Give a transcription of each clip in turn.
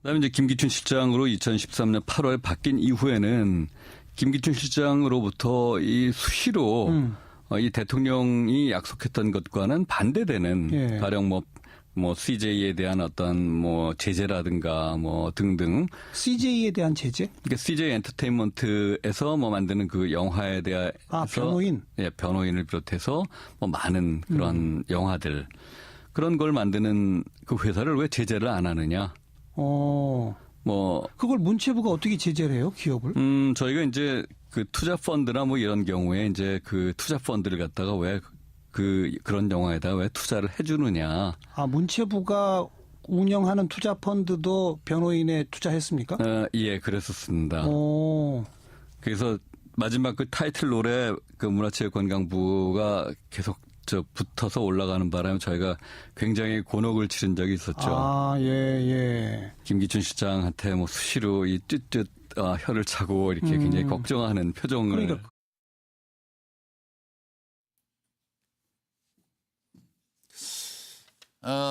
그다음에 이제 김기춘 실장으로 2013년 8월 바뀐 이후에는 김기춘 실장으로부터 이 수시로 이 대통령이 약속했던 것과는 반대되는 예. 가령 뭐 CJ에 대한 어떤 뭐 제재라든가 뭐 등등. CJ에 대한 제재? 그러니까 CJ 엔터테인먼트에서 뭐 만드는 그 영화에 대해서 변호인. 예, 변호인을 비롯해서 뭐 많은 그런 영화들 그런 걸 만드는 그 회사를 왜 제재를 안 하느냐? 뭐 그걸 문체부가 어떻게 제재를 해요, 기업을? 저희가 이제 그 투자 펀드나 뭐 이런 경우에 이제 그 투자 펀드를 갖다가 왜 그런 영화에다 왜 투자를 해주느냐. 문체부가 운영하는 투자 펀드도 변호인에 투자했습니까? 예, 그랬었습니다. 그래서 마지막 그 타이틀롤에 그 문화체육관광부가 계속 붙어서 올라가는 바람에 저희가 굉장히 곤혹을 치른 적이 있었죠. 예. 김기춘 시장한테 뭐 수시로 이 쯧쯧 혀를 차고 이렇게 굉장히 걱정하는 표정을. 그러니까.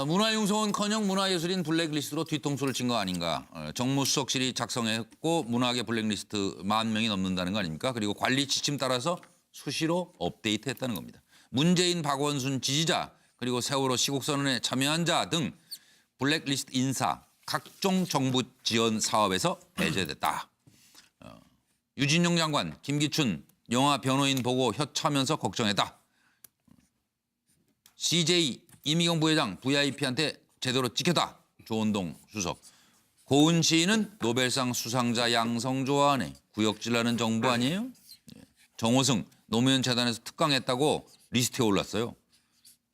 문화융성은커녕 문화예술인 블랙리스트로 뒤통수를 친 거 아닌가. 정무수석실이 작성했고 문화계 블랙리스트 10,000명이 넘는다는 거 아닙니까? 그리고 관리 지침 따라서 수시로 업데이트했다는 겁니다. 문재인, 박원순 지지자 그리고 세월호 시국선언에 참여한 자 등 블랙리스트 인사 각종 정부 지원 사업에서 배제됐다. 유진용 장관, 김기춘 영화 변호인 보고 혀차면서 걱정했다. CJ 이미경 부회장 VIP한테 제대로 찍혔다. 조원동 수석. 고은 시인은 노벨상 수상자 양성 좋아하네. 구역질하는 정부 아니에요? 정호승 노무현 재단에서 특강했다고 리스트에 올랐어요.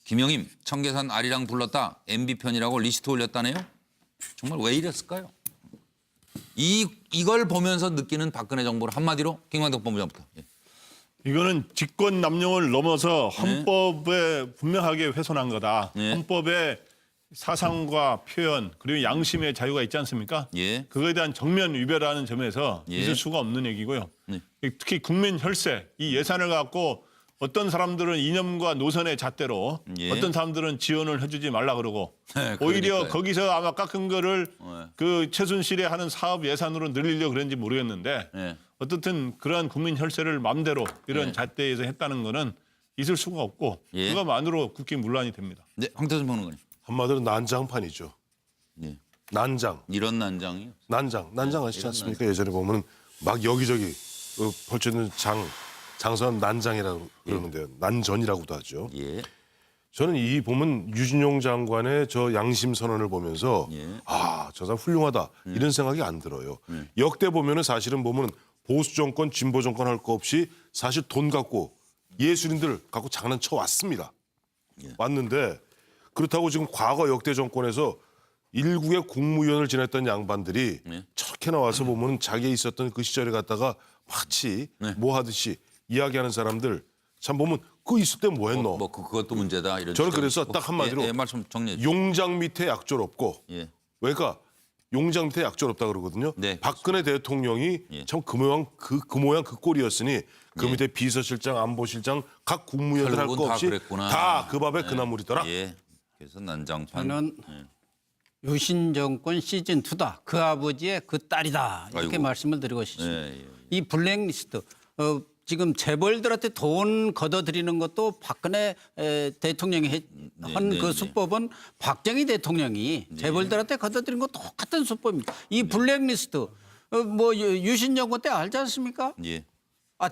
김영임 청계산 아리랑 불렀다. MB 편이라고 리스트 올렸다네요. 정말 왜 이랬을까요? 이걸 보면서 느끼는 박근혜 정부를 한마디로 김광덕 본부장부터. 예. 이거는 직권 남용을 넘어서 헌법에 분명하게 훼손한 거다. 네. 헌법에 사상과 표현 그리고 양심의 자유가 있지 않습니까? 예. 그거에 대한 정면 위배라는 점에서 예. 있을 수가 없는 얘기고요. 네. 특히 국민 혈세, 이 예산을 갖고 어떤 사람들은 이념과 노선의 잣대로 예. 어떤 사람들은 지원을 해주지 말라 그러고 네, 오히려 그러니까요. 거기서 아마 깎은 거를 네. 그 최순실이 하는 사업 예산으로 늘리려고 그랬는지 모르겠는데 네. 어떻든 그러한 국민 혈세를 마음대로 이런 네. 잣대에서 했다는 거는 있을 수가 없고 예. 그것만으로 국기 문란이 됩니다. 네, 황태순 평론가님. 한마디로 난장판이죠. 예. 난장. 이런 난장이요? 난장 아시지 이런 않습니까? 예전에 보면 막 여기저기 펼쳐있는 장선 난장이라고 그러는데요. 난전이라고도 하죠. 예. 저는 이 보면 유진용 장관의 저 양심 선언을 보면서 예. 저 사람 훌륭하다 이런 생각이 안 들어요. 역대 보면은 사실은 보면 보수 정권, 진보 정권 할 거 없이 사실 돈 갖고 예술인들 갖고 장난쳐 왔습니다. 왔는데 그렇다고 지금 과거 역대 정권에서 일국의 국무위원을 지냈던 양반들이 저렇게 나와서 보면 자기에 있었던 그 시절에 갔다가 마치 뭐 하듯이 이야기하는 사람들 참 보면 그 있을 때 뭐 했노? 그것도 문제다. 이런 저는 지적이 그래서 있고. 딱 한마디로 예, 말씀 정리해 주세요. 용장 밑에 약졸 없고 예. 왜가 용장 밑에 약졸 없다 그러거든요. 네, 박근혜 대통령이 예. 참 그 모양 그 꼴이었으니 그 예. 밑에 비서실장, 안보실장 각 국무위원들 할 거 결국은 다 없이 그랬구나. 다 그 밥에 그 나물이더라. 예. 그래서 난장판. 저는 예. 유신 정권 시즌 2다. 그 아버지의 그 딸이다. 이렇게 아이고. 말씀을 드리고 싶습니다. 예, 예. 이 블랙리스트 지금 재벌들한테 돈 걷어들이는 것도 박근혜 대통령이 한 네, 그 네. 수법은 박정희 대통령이 재벌들한테 걷어들인 거 똑같은 수법입니다. 이 블랙리스트 뭐 유신 정권 때 알지 않습니까? 예.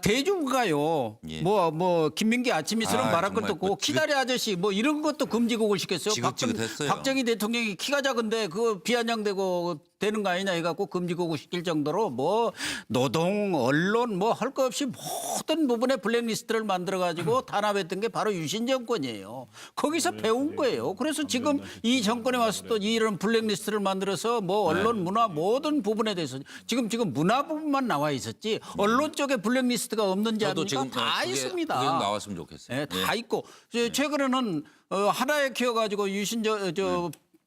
대중가요. 예. 뭐 김민기 아침 이슬은 말할 정말 것도 없고 그 키다리 아저씨 뭐 이런 것도 금지곡을 시켰어요. 지긋지긋했어요. 박정희 대통령이 키가 작은데 그거 비아냥되고 되는 거 아니냐 해갖고 금지곡을 시킬 정도로 뭐 노동, 언론 뭐 할 거 없이 모든 부분에 블랙리스트를 만들어가지고 단합했던 게 바로 유신 정권이에요. 거기서 배운 거예요. 그래서 지금 이 정권에 와서 또 이런 블랙리스트를 만들어서 뭐 언론, 문화 모든 부분에 대해서 지금 문화 부분만 나와 있었지 언론 쪽에 블랙리스트가 없는지 저도 아닙니까? 지금 다 그게 있습니다. 나왔으면 좋겠어요. 네, 다 있고 최근에는 하나에 키워가지고 유신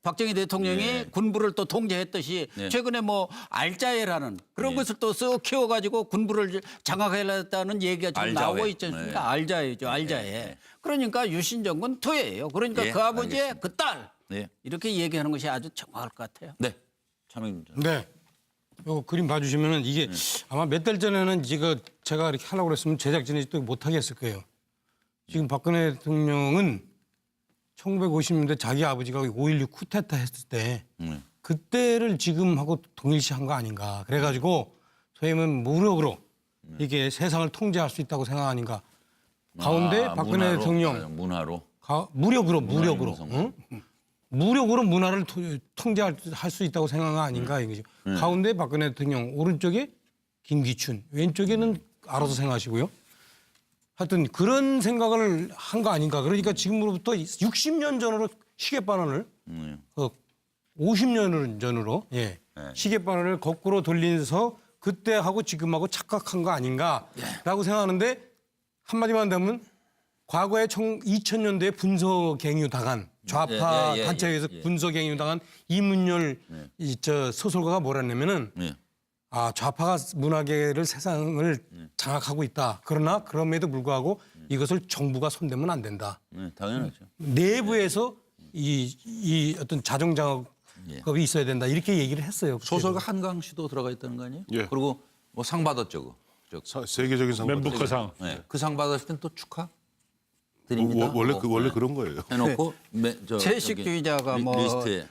박정희 대통령이 군부를 또 통제했듯이 최근에 뭐 알자회라는 그런 것을 또 쓱 키워가지고 군부를 장악하려다는 얘기가 지금 알자회. 나오고 있지 않습니까? 알자회죠, 알자회. 그러니까 유신 정권 투예예요. 그러니까 예, 그 아버지의 알겠습니다. 그 딸 네. 이렇게 얘기하는 것이 아주 정확할 것 같아요. 네. 차명진 전. 네. 요 그림 봐주시면은 이게 아마 몇 달 전에는 제가 이렇게 하려고 그랬으면 제작진이 또 못하게 했을 거예요. 지금 박근혜 대통령은 1950년대 자기 아버지가 5.16 쿠데타 했을 때 그때를 지금하고 동일시한 거 아닌가. 그래가지고 소위 말하면 무력으로 이게 세상을 통제할 수 있다고 생각 아닌가. 가운데 박근혜 문화로, 대통령 문화로. 무력으로 형성. 응? 무력으로 문화를 통제할 수 있다고 생각한 거 아닌가 이거죠. 가운데 박근혜 대통령, 오른쪽에 김기춘, 왼쪽에는 알아서 생각하시고요. 하여튼 그런 생각을 한 거 아닌가. 그러니까 지금으로부터 60년 전으로 시계바늘을 50년 전으로 시계바늘을 거꾸로 돌리면서 그때하고 지금하고 착각한 거 아닌가라고 생각하는데 한마디만 하면 과거에 2000년대에 분서갱유 당한 좌파 단체에서 분서갱유 당한 이문열 소설가가 뭐랬냐면은 좌파가 문화계를 세상을 장악하고 있다. 그러나 그럼에도 불구하고 이것을 정부가 손대면 안 된다. 당연하죠. 내부에서 이 어떤 자정 작업이 있어야 된다. 이렇게 얘기를 했어요. 소설가 한강 씨도 들어가 있다는 거 아니에요? 예. 그리고 뭐 상 받았죠. 세계적인 상. 멘부커상. 그 상 받았을 땐 또 축하 드립니다. 원래 그런 거예요. 해놓고 채식주의자가 뭐 리스트에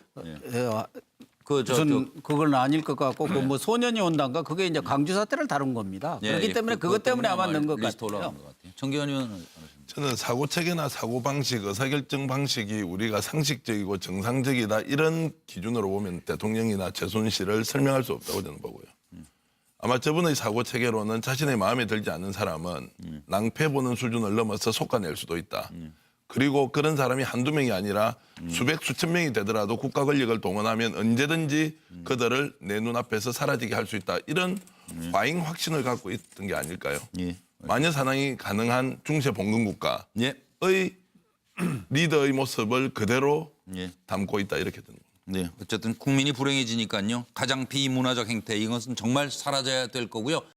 무슨 그건 아닐 것 같고 뭐 소년이 온단가 그게 이제 광주 사태를 다룬 겁니다. 그렇기 때문에 그것 때문에 아마 넣은 것 리스트 같아요. 올라간 것 같아요. 정기현 의원은 저는 사고 체계나 사고 방식, 의사결정 방식이 우리가 상식적이고 정상적이다 이런 기준으로 보면 대통령이나 최순실을 설명할 수 없다고 저는 보고요. 아마 저분의 사고 체계로는 자신의 마음에 들지 않는 사람은 낭패 보는 수준을 넘어서 속아낼 수도 있다. 그리고 그런 사람이 한두 명이 아니라 수백 수천 명이 되더라도 국가 권력을 동원하면 언제든지 그들을 내 눈앞에서 사라지게 할 수 있다. 이런 과잉 확신을 갖고 있던 게 아닐까요? 마녀 사냥이 가능한 중세 봉건 국가의 리더의 모습을 그대로 담고 있다 이렇게 듭니다. 네, 어쨌든 국민이 불행해지니까요. 가장 비문화적 행태 이것은 정말 사라져야 될 거고요.